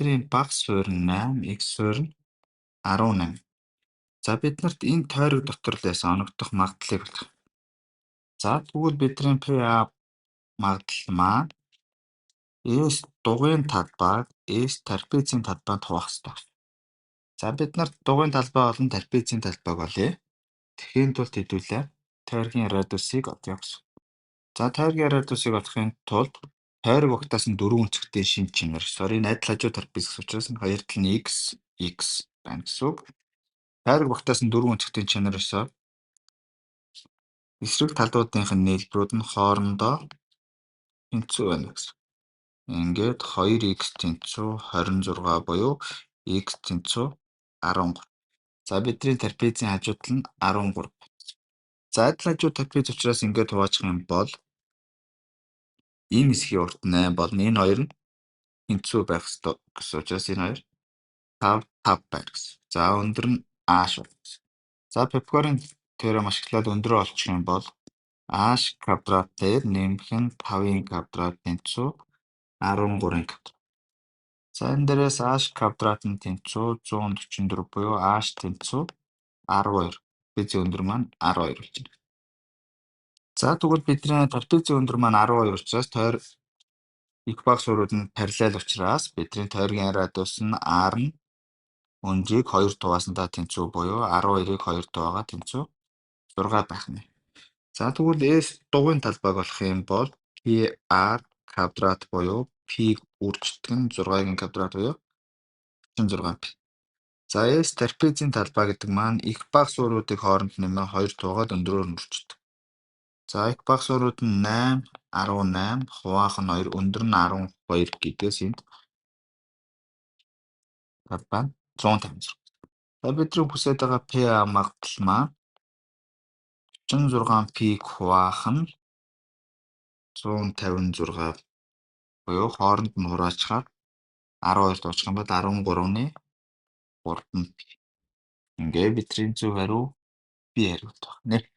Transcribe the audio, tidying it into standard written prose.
бидний бага суурь нь 8, x суурь нь 18. За биднэрт энэ тойрог дотор л байсан оногдох магадлалыг олох. За тэгвэл бидний PA магадлал маань S дугуйн талбайг S трапезийн талбайд хуваах ёстой. За бид нарт дугуйн талбай болон трапезийн талбайг олъё. Тэхийн тулд хэдүүлээ тойргийн радиусыг олъё гэсэн. За тойргийн радиусыг олохын тулд тойрог багтаас нь 4 үнцэгтэй шинж чанар. Энэ адил хажуу трапез гэсэн учраас энэ хоёр тал нь x байна гэсэн үг. Тойрог багтаас нь 4 үнцэгтэй чанар ёсоор эсрэг талуудынх нь нийлбэрүүд нь хоорондоо тэнцүү байна гэсэн. Ингээд 2x тэнцүү 26 буюу x тэнцүү 13. За бидний трапезийн хажуу тал нь 13. За адил хажуу трапез учраас ингээд хуваацах юм бол энэ хэсгийн урт 8 болно. Энэ хоёр нь тэнцүү байх ёстой гэсэн учраас энэ хоёр 5 байна гэсэн. За өндөр нь h байна гэсэн. За Pythagoras-ын теорем ашиглаад өндрөө олчих юм бол h квадрат дээр нэмэх нь 5-ын квадрат тэнцүү 13-ын квадрат. За энэ дээрээс h квадрат нь тэнцүү 144 буюу h тэнцүү 12. Трапезийн өндөр маань 12 болж байна. За тэгвэл бидний трапезийн өндөр маань 12 учраас тойр их бага суурьуд нь параллел учраас бидний тойргийн радиус нь r нь өндрийг 2 туваасандаа тэнцүү буюу 12-ыг 2 туваагаа тэнцүү 6 байх нь. За тэгвэл S дугуйн талбайг олох юм бол PR квадрат буюу P-г үржигдэх нь 6-гийн квадрат буюу 36p. За S трапезийн талбай гэдэг маань их бага суурьуудыг хооронд нэмээ 2 туугаад өндрөөр нь үржигдэх. За их бага суурьуд нь 8, 18, хуваах нь 2, өндөр нь 12 гэдгээс энд талбай нь 156. За бидний хүсэж байгаа PA магадлал маань 36p-г хуваах нь 156 буюу хооронд нь хураачаар 12 дуучих юм бол 13-ны 3p. Ингээд бидний зөв хариу B хариулт байна.